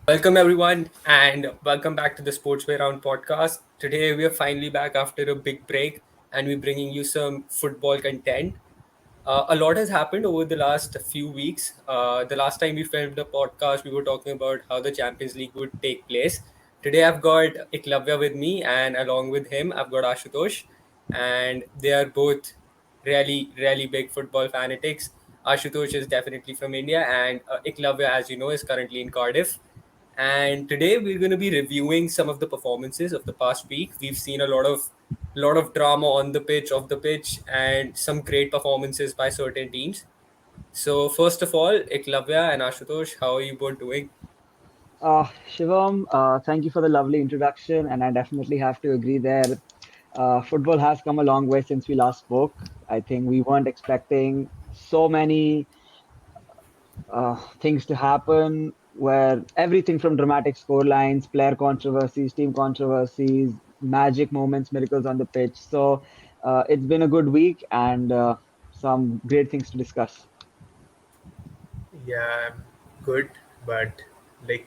Welcome, everyone, and welcome back to the Sportswear Round podcast. Today, we are finally back after a big break, and we're bringing you some football content. A lot has happened over the last few weeks. The last time we filmed the podcast, we were talking about how the Champions League would take place. Today, I've got Eklavya with me, and along with him, I've got Ashutosh, and they are both really, really big football fanatics. Ashutosh is definitely from India, and Eklavya, as you know, is currently in Cardiff. And today we're going to be reviewing some of the performances of the past week. We've seen a lot of drama on the pitch, off the pitch, and some great performances by certain teams. So first of all, Eklavya and Ashutosh, how are you both doing? Shivam, thank you for the lovely introduction, and I definitely have to agree there. Football has come a long way since we last spoke. I think we weren't expecting so many things to happen, where everything from dramatic scorelines, player controversies, team controversies, magic moments, miracles on the pitch. So it's been a good week and some great things to discuss. Yeah, I'm good, but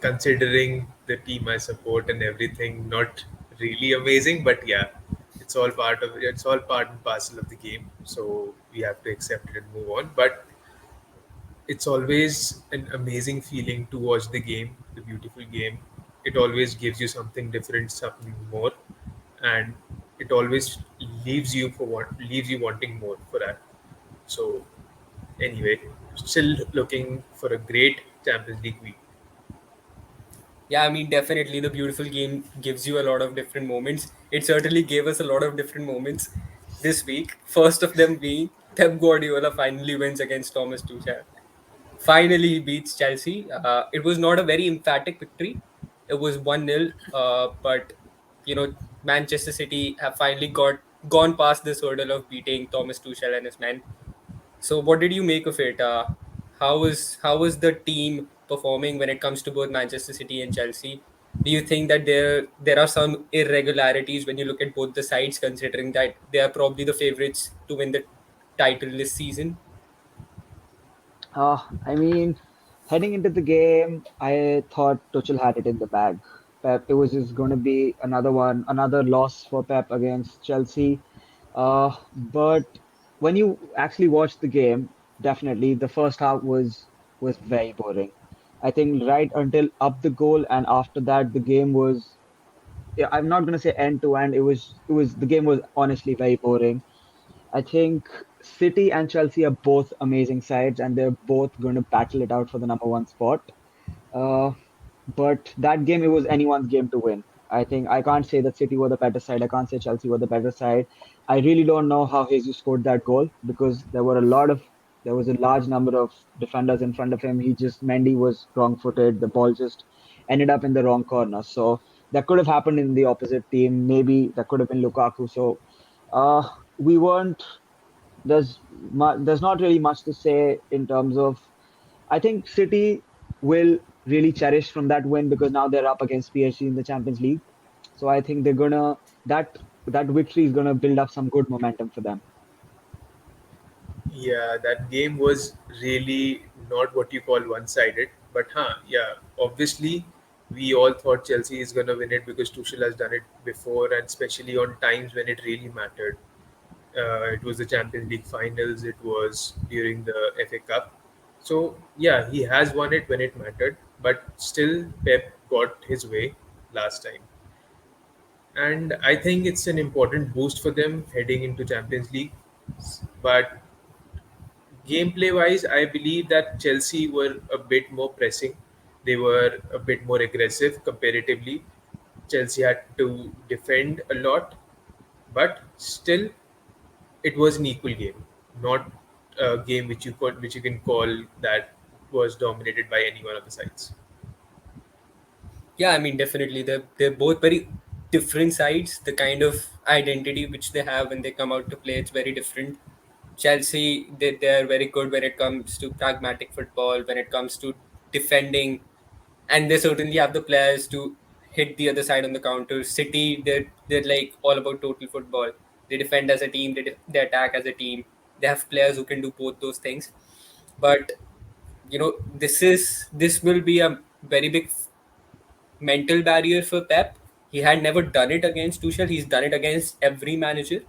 considering the team I support and everything, not really amazing. But yeah, it's all part and parcel of the game. So we have to accept it and move on. But it's always an amazing feeling to watch the game, the beautiful game. It always gives you something different, something more, and it always leaves you wanting more for that. So anyway, still looking for a great Champions League week. Yeah, I mean, definitely the beautiful game gives you a lot of different moments. It certainly gave us a lot of different moments this week. First of them being Pep Guardiola finally wins against Thomas Tuchel. Finally he beats Chelsea. It was not a very emphatic victory. It was 1-0, but you know Manchester City have finally got gone past this hurdle of beating Thomas Tuchel and his men. So what did you make of it? How was the team performing when it comes to both Manchester City and Chelsea? Do you think that there are some irregularities when you look at both the sides, considering that they are probably the favorites to win the title this season? I mean, heading into the game, I thought Tuchel had it in the bag. Pep, it was just going to be another one, another loss for Pep against Chelsea. But when you actually watch the game, definitely the first half was very boring. I think right until up the goal, and after that, the game was. Yeah, I'm not going to say end to end. It was the game was honestly very boring. I think City and Chelsea are both amazing sides, and they're both going to battle it out for the number one spot. Uh, but that game, it was anyone's game to win. I think I can't say that City were the better side. I can't say Chelsea were the better side. I really don't know how Jesus scored that goal because there was a large number of defenders in front of him. Mendy was wrong-footed. The ball just ended up in the wrong corner. So that could have happened in the opposite team. Maybe that could have been Lukaku. So uh, we weren't there's not really much to say in terms of. I think City will really cherish from that win because now they're up against PSG in the Champions League. So I think they're gonna that victory is gonna build up some good momentum for them. Yeah, that game was really not what you call one-sided, but yeah, obviously we all thought Chelsea is gonna win it because Tuchel has done it before, and especially on times when it really mattered. It was the Champions League finals. It was during the FA Cup. So yeah, he has won it when it mattered, but still Pep got his way last time, and I think it's an important boost for them heading into Champions League. But gameplay wise, I believe that Chelsea were a bit more pressing. They were a bit more aggressive comparatively. Chelsea had to defend a lot, but still it was an equal game, not a game which you can call that was dominated by any one of the sides. Yeah, I mean, definitely they're both very different sides. The kind of identity which they have when they come out to play, it's very different. Chelsea, they're very good when it comes to pragmatic football, when it comes to defending, and they certainly have the players to hit the other side on the counter. City, they're like all about total football. They defend as a team, they attack as a team. They have players who can do both those things. But this will be a very big mental barrier for Pep. He had never done it against Tuchel. He's done it against every manager,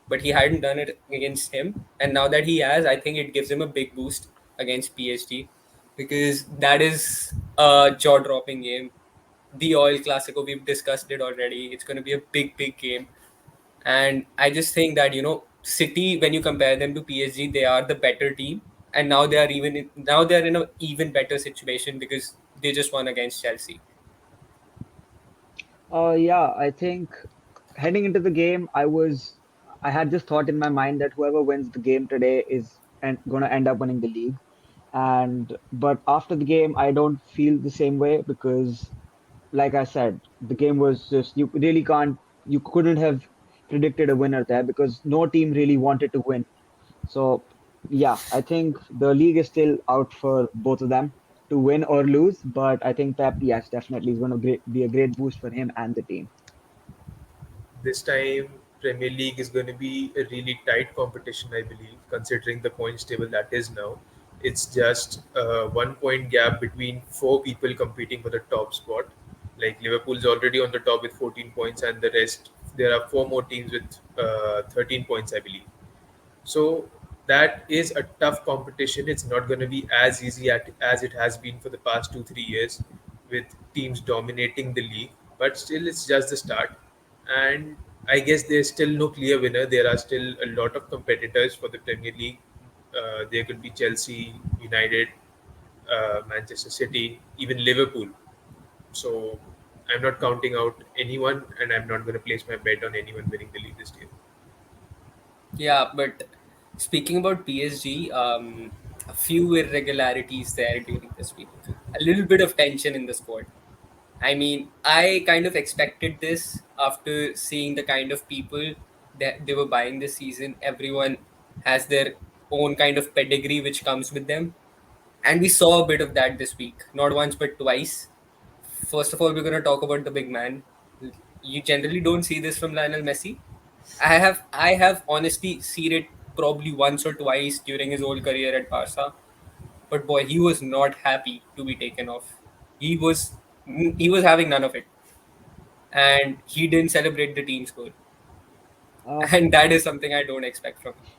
but he hadn't done it against him. And now that he has, I think it gives him a big boost against PSG, because that is a jaw-dropping game. The Oil Clasico, we've discussed it already. It's going to be a big, big game. And I just think that, City, when you compare them to PSG, they are the better team. And now now they're in a even better situation because they just won against Chelsea. Yeah, I think heading into the game, I had this thought in my mind that whoever wins the game today is going to end up winning the league. But after the game, I don't feel the same way because, like I said, the game was just you couldn't have predicted a winner there because no team really wanted to win. So, yeah, I think the league is still out for both of them to win or lose. But I think Pep, yes, definitely is going to be a great boost for him and the team. This time, Premier League is going to be a really tight competition, I believe, considering the points table that is now. It's just a 1 point gap between four people competing for the top spot. Like Liverpool's already on the top with 14 points, and the rest, there are four more teams with 13 points, I believe. So that is a tough competition. It's not going to be as easy as it has been for the past 2 3 years, with teams dominating the league. But still, it's just the start, and I guess there's still no clear winner. There are still a lot of competitors for the Premier League. There could be Chelsea, United, Manchester City, even Liverpool. So I'm not counting out anyone, and I'm not going to place my bet on anyone winning the league this year. Yeah, but speaking about PSG, a few irregularities there during this week. A little bit of tension in the squad. I mean, I kind of expected this after seeing the kind of people that they were buying this season. Everyone has their own kind of pedigree which comes with them. And we saw a bit of that this week, not once but twice. First of all, we're going to talk about the big man. You generally don't see this from Lionel Messi. I have honestly seen it probably once or twice during his whole career at Barca. But boy, he was not happy to be taken off. He was having none of it, and he didn't celebrate the team score, Uh, and that is something I don't expect from him.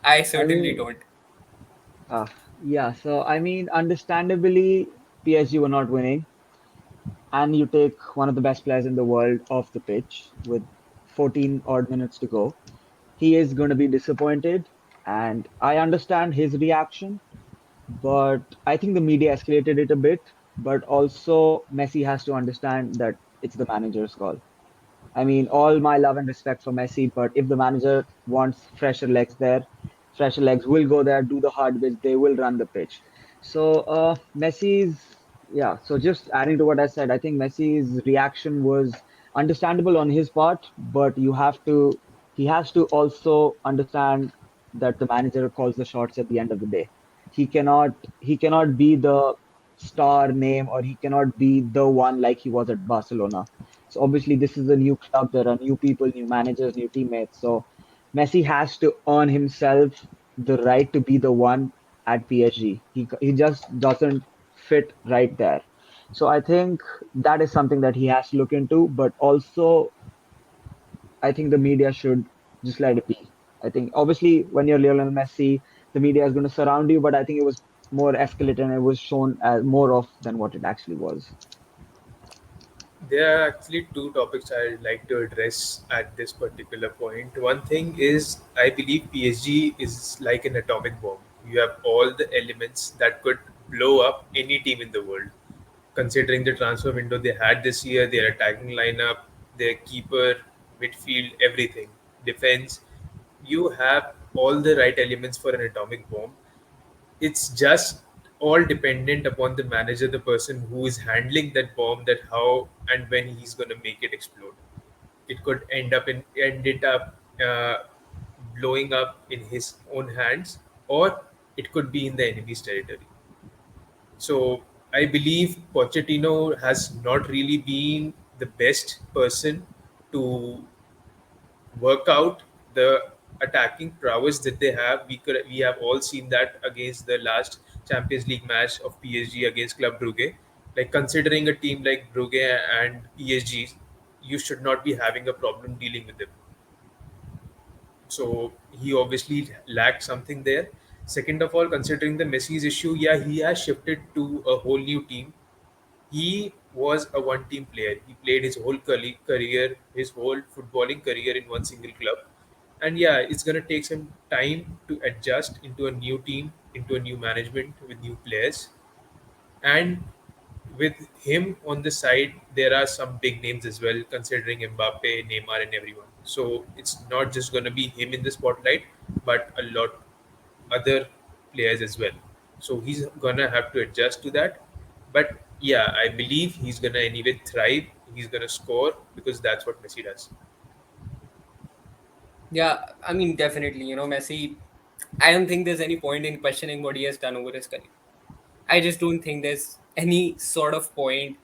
I I certainly mean, don't. yeah, so I mean, understandably, PSG were not winning, and you take one of the best players in the world off the pitch with 14 odd minutes to go. He is going to be disappointed, and I understand his reaction, but I think the media escalated it a bit. But also, Messi has to understand that it's the manager's call. I mean, all my love and respect for Messi, but if the manager wants fresher legs there, fresher legs will go there, do the hard bits, they will run the pitch. So, yeah, so just adding to what I said, I think Messi's reaction was understandable on his part, but he has to also understand that the manager calls the shots at the end of the day. He cannot be the star name or he cannot be the one like he was at Barcelona. So obviously, this is a new club. There are new people, new managers, new teammates. So Messi has to earn himself the right to be the one at PSG. He just doesn't fit right there. So I think that is something that he has to look into. But also, I think the media should just let it be. I think obviously when you're Lionel Messi, the media is going to surround you. But I think it was more escalated and it was shown as more of than what it actually was. There are actually two topics I'd like to address at this particular point. One thing is, I believe PSG is like an atomic bomb. You have all the elements that could blow up any team in the world. Considering the transfer window they had this year, their attacking lineup, their keeper, midfield, everything, defense, you have all the right elements for an atomic bomb. It's just all dependent upon the manager, the person who is handling that bomb, that how and when he's going to make it explode. It could ended up blowing up in his own hands, or it could be in the enemy's territory. So I believe Pochettino has not really been the best person to work out the attacking prowess that they have. We have all seen that against the last Champions League match of PSG against Club Brugge. Like considering a team like Brugge and PSG, you should not be having a problem dealing with them. So he obviously lacked something there. Second of all, considering the Messi's issue, yeah, he has shifted to a whole new team. He was a one team player. He played his whole career, his whole footballing career in one single club. And yeah, it's going to take some time to adjust into a new team, into a new management with new players. And with him on the side, there are some big names as well, considering Mbappe, Neymar, and everyone. So it's not just going to be him in the spotlight, but a lot other players as well. So he's gonna have to adjust to that. But yeah, I believe he's gonna anyway thrive. He's gonna score because that's what Messi does. Yeah, I mean, definitely, Messi, I don't think there's any point in questioning what he has done over his career. I just don't think there's any sort of point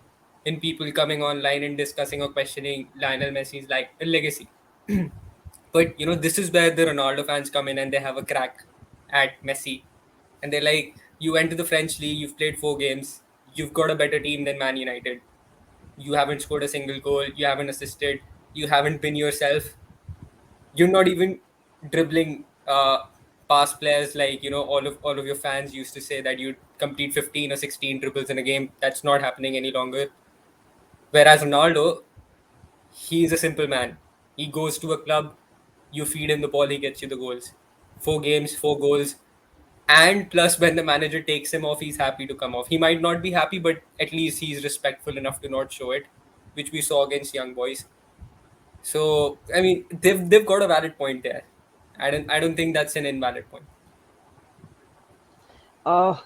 in people coming online and discussing or questioning Lionel Messi's like legacy. But this is where the Ronaldo fans come in and they have a crack at Messi, and they're like, "You went to the French league, you've played 4 games, you've got a better team than Man United. You haven't scored a single goal, you haven't assisted, you haven't been yourself. You're not even dribbling past players like all of your fans used to say that you'd complete 15 or 16 dribbles in a game. That's not happening any longer. Whereas Ronaldo, he's a simple man. He goes to a club, you feed him the ball, he gets you the goals. 4 games, 4 goals. And plus, when the manager takes him off, he's happy to come off. He might not be happy, but at least he's respectful enough to not show it, which we saw against young boys. So I mean, they've got a valid point there. I don't think that's an invalid point.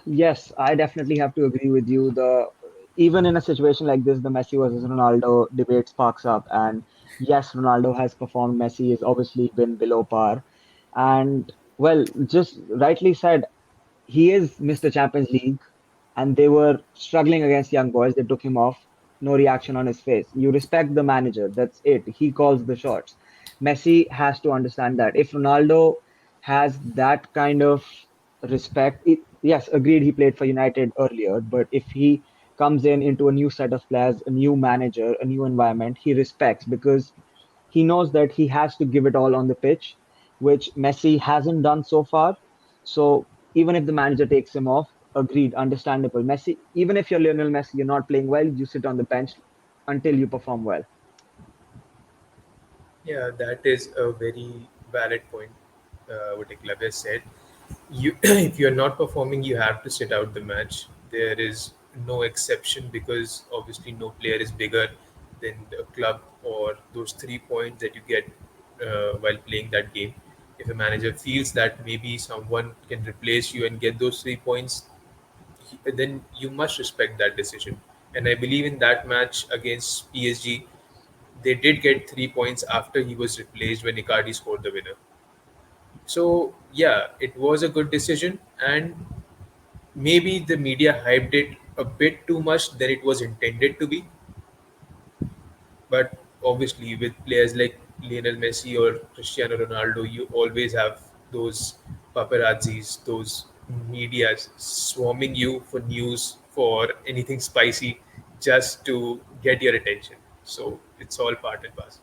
Yes, I definitely have to agree with you. The Even in a situation like this, the Messi versus Ronaldo debate sparks up, and yes, Ronaldo has performed. Messi has obviously been below par, and well, just rightly said, he is Mr. Champions League, and they were struggling against young boys. They took him off. No reaction on his face. You respect the manager. That's it. He calls the shots. Messi has to understand that. If Ronaldo has that kind of respect, yes, agreed, he played for United earlier, but if he comes in into a new set of players, a new manager, a new environment, he respects because he knows that he has to give it all on the pitch, which Messi hasn't done so far. So even if the manager takes him off, agreed, understandable. Messi, even if you're Lionel Messi, you're not playing well, you sit on the bench until you perform well. Yeah, that is a very valid point. What Eklavya said. You, if you're not performing, you have to sit out the match. There is no exception because obviously no player is bigger than the club or those 3 points that you get while playing that game. If a manager feels that maybe someone can replace you and get those 3 points, then you must respect that decision. And I believe in that match against PSG, they did get 3 points after he was replaced when Icardi scored the winner. So yeah, it was a good decision, and maybe the media hyped it a bit too much than it was intended to be. But obviously, with players like Lionel Messi or Cristiano Ronaldo, you always have those paparazzis, those medias swarming you for news, for anything spicy, just to get your attention. So it's all part and parcel.